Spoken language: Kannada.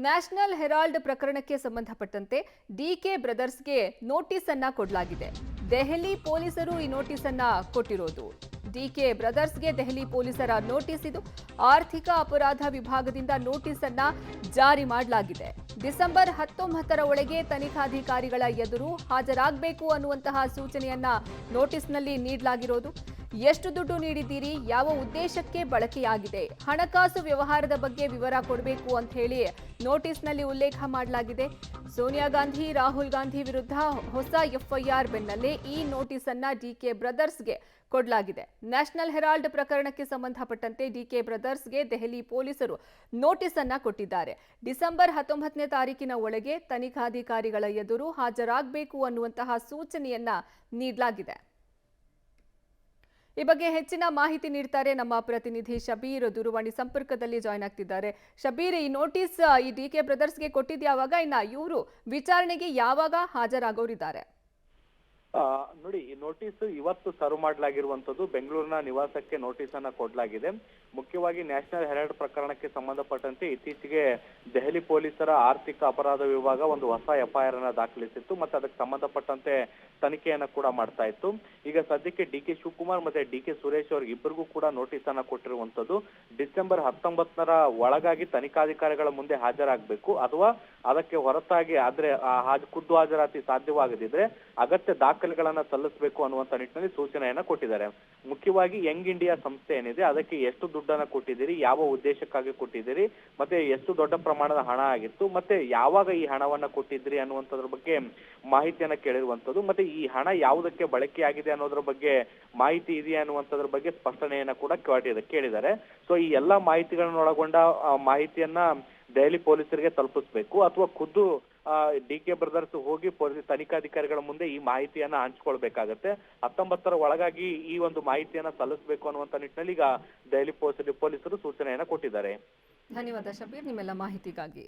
ನ್ಯಾಷನಲ್ ಹೆರಾಲ್ಡ್ ಪ್ರಕರಣಕ್ಕೆ ಸಂಬಂಧಪಟ್ಟಂತೆ ಡಿಕೆ ಬ್ರದರ್ಸ್ಗೆ ನೋಟಿಸ್ ಅನ್ನ ಕೊಡಲಾಗಿದೆ. ದೆಹಲಿ ಪೊಲೀಸರು ಈ ನೋಟಿಸ್ ಅನ್ನ ಕೊಟ್ಟಿರೋದು. ಡಿಕೆ ಬ್ರದರ್ಸ್ಗೆ ದೆಹಲಿ ಪೊಲೀಸರ ನೋಟಿಸ್ ಇದು. ಆರ್ಥಿಕ ಅಪರಾಧ ವಿಭಾಗದಿಂದ ನೋಟಿಸ್ ಅನ್ನ ಜಾರಿ ಮಾಡಲಾಗಿದೆ. ಡಿಸೆಂಬರ್ 19ರ ಒಳಗೆ ತನಿಖಾಧಿಕಾರಿಗಳ ಎದುರು ಹಾಜರಾಗಬೇಕು ಅನ್ನುವಂತಹ ಸೂಚನೆಯನ್ನ ನೋಟಿಸ್ನಲ್ಲಿ ನೀಡಲಾಗಿರೋದು. ಎಷ್ಟು ದುಡ್ಡು ನೀಡಿದ್ದೀರಿ, ಯಾವ ಉದ್ದೇಶಕ್ಕೆ ಬಳಕೆಯಾಗಿದೆ, ಹಣಕಾಸು ವ್ಯವಹಾರದ ಬಗ್ಗೆ ವಿವರ ಕೊಡಬೇಕು ಅಂತ ಹೇಳಿ ನೋಟಿಸ್ನಲ್ಲಿ ಉಲ್ಲೇಖ ಮಾಡಲಾಗಿದೆ. ಸೋನಿಯಾ ಗಾಂಧಿ, ರಾಹುಲ್ ಗಾಂಧಿ ವಿರುದ್ಧ ಹೊಸ ಎಫ್ಐಆರ್ ಬೆನ್ನಲ್ಲೇ ಈ ನೋಟಿಸ್ ಅನ್ನ ಡಿಕೆ ಬ್ರದರ್ಸ್ಗೆ ಕೊಡಲಾಗಿದೆ. ನ್ಯಾಷನಲ್ ಹೆರಾಲ್ಡ್ ಪ್ರಕರಣಕ್ಕೆ ಸಂಬಂಧಪಟ್ಟಂತೆ ಡಿಕೆ ಬ್ರದರ್ಸ್ಗೆ ದೆಹಲಿ ಪೊಲೀಸರು ನೋಟಿಸ್ ಅನ್ನ ಕೊಟ್ಟಿದ್ದಾರೆ. ಡಿಸೆಂಬರ್ 19ನೇ ತಾರೀಕಿನ ಒಳಗೆ ತನಿಖಾಧಿಕಾರಿಗಳ ಎದುರು ಹಾಜರಾಗಬೇಕು ಅನ್ನುವಂತಹ ಸೂಚನೆಯನ್ನ ನೀಡಲಾಗಿದೆ. ಈ ಬಗ್ಗೆ ಹೆಚ್ಚಿನ ಮಾಹಿತಿ ನೀಡ್ತಾರೆ ನಮ್ಮ ಪ್ರತಿನಿಧಿ ಶಬೀರ್, ದೂರವಾಣಿ ಸಂಪರ್ಕದಲ್ಲಿ ಜಾಯ್ನ್ ಆಗ್ತಿದ್ದಾರೆ. ಶಬೀರ್, ಈ ನೋಟಿಸ್ ಈ ಡಿಕೆ ಬ್ರದರ್ಸ್ಗೆ ಕೊಟ್ಟಿದ್ಯಾವಾಗ, ಇನ್ನ ಇವರು ವಿಚಾರಣೆಗೆ ಯಾವಾಗ ಹಾಜರಾಗೋರಿದ್ದಾರೆ? ನೋಡಿ, ಈ ನೋಟಿಸ್ ಇವತ್ತು ಸರ್ವ್ ಮಾಡಲಾಗಿರುವಂತದ್ದು. ಬೆಂಗಳೂರಿನ ನಿವಾಸಕ್ಕೆ ನೋಟಿಸ್ ಅನ್ನ ಕೊಡಲಾಗಿದೆ. ಮುಖ್ಯವಾಗಿ ನ್ಯಾಷನಲ್ ಹೆರಾಲ್ಡ್ ಪ್ರಕರಣಕ್ಕೆ ಸಂಬಂಧಪಟ್ಟಂತೆ ಇತ್ತೀಚೆಗೆ ದೆಹಲಿ ಪೊಲೀಸರ ಆರ್ಥಿಕ ಅಪರಾಧ ವಿಭಾಗ ಒಂದು ಹೊಸ ಎಫ್ಐಆರ್ ಅನ್ನ ದಾಖಲಿಸಿತ್ತು ಮತ್ತೆ ಅದಕ್ಕೆ ಸಂಬಂಧಪಟ್ಟಂತೆ ತನಿಖೆಯನ್ನ ಕೂಡ ಮಾಡ್ತಾ ಇತ್ತು. ಈಗ ಸದ್ಯಕ್ಕೆ ಡಿಕೆ ಶಿವಕುಮಾರ್ ಮತ್ತೆ ಡಿಕೆ ಸುರೇಶ್ ಅವ್ರಿಗೆ ಇಬ್ಬರಿಗೂ ಕೂಡ ನೋಟಿಸ್ ಅನ್ನ ಕೊಟ್ಟಿರುವಂತದ್ದು. ಡಿಸೆಂಬರ್ 19ರ ಒಳಗಾಗಿ ತನಿಖಾಧಿಕಾರಿಗಳ ಮುಂದೆ ಹಾಜರಾಗಬೇಕು ಅಥವಾ ಅದಕ್ಕೆ ಹೊರತಾಗಿ ಆದ್ರೆ ಖುದ್ದು ಹಾಜರಾತಿ ಸಾಧ್ಯವಾಗದಿದ್ರೆ ಅಗತ್ಯ ದಾಖಲೆಗಳನ್ನ ಸಲ್ಲಿಸಬೇಕು ಅನ್ನುವಂತ ನಿಟ್ಟಿನಲ್ಲಿ ಸೂಚನೆಯನ್ನ ಕೊಟ್ಟಿದ್ದಾರೆ. ಮುಖ್ಯವಾಗಿ ಯಂಗ್ ಇಂಡಿಯಾ ಸಂಸ್ಥೆ ಏನಿದೆ ಅದಕ್ಕೆ ಎಷ್ಟು ದುಡ್ಡನ್ನ ಕೊಟ್ಟಿದ್ದೀರಿ, ಯಾವ ಉದ್ದೇಶಕ್ಕಾಗಿ ಕೊಟ್ಟಿದ್ದೀರಿ, ಮತ್ತೆ ಎಷ್ಟು ದೊಡ್ಡ ಪ್ರಮಾಣದ ಹಣ ಆಗಿತ್ತು, ಮತ್ತೆ ಯಾವಾಗ ಈ ಹಣವನ್ನ ಕೊಟ್ಟಿದ್ರಿ ಅನ್ನುವಂಥದ್ರ ಬಗ್ಗೆ ಮಾಹಿತಿಯನ್ನ ಕೇಳಿರುವಂತದ್ದು. ಮತ್ತೆ ಈ ಹಣ ಯಾವುದಕ್ಕೆ ಬಳಕೆಯಾಗಿದೆ ಅನ್ನೋದ್ರ ಬಗ್ಗೆ ಮಾಹಿತಿ ಇದೆಯಾ ಅನ್ನುವಂಥದ್ರ ಬಗ್ಗೆ ಸ್ಪಷ್ಟನೆಯನ್ನ ಕೂಡ ಕೇಳಿದ್ದಾರೆ. ಸೊ ಈ ಎಲ್ಲಾ ಮಾಹಿತಿಗಳನ್ನ ಒಳಗೊಂಡ ಮಾಹಿತಿಯನ್ನ ದೆಹಲಿ ಪೊಲೀಸರಿಗೆ ತಲುಪಿಸ್ಬೇಕು ಅಥವಾ ಖುದ್ದು ಡಿಕೆ ಬ್ರದರ್ಸ್ ಹೋಗಿ ತನಿಖಾಧಿಕಾರಿಗಳ ಮುಂದೆ ಈ ಮಾಹಿತಿಯನ್ನ ಹಂಚ್ಕೊಳ್ಬೇಕಾಗತ್ತೆ. 19ರ ಒಳಗಾಗಿ ಈ ಒಂದು ಮಾಹಿತಿಯನ್ನ ಸಲ್ಲಿಸಬೇಕು ಅನ್ನುವಂತ ನಿಟ್ಟಿನಲ್ಲಿ ಈಗ ದೆಹಲಿ ಪೊಲೀಸರು ಸೂಚನೆಯನ್ನ ಕೊಟ್ಟಿದ್ದಾರೆ. ಧನ್ಯವಾದ ಶಬೀರ್, ನಿಮ್ಮೆಲ್ಲ ಮಾಹಿತಿಗಾಗಿ.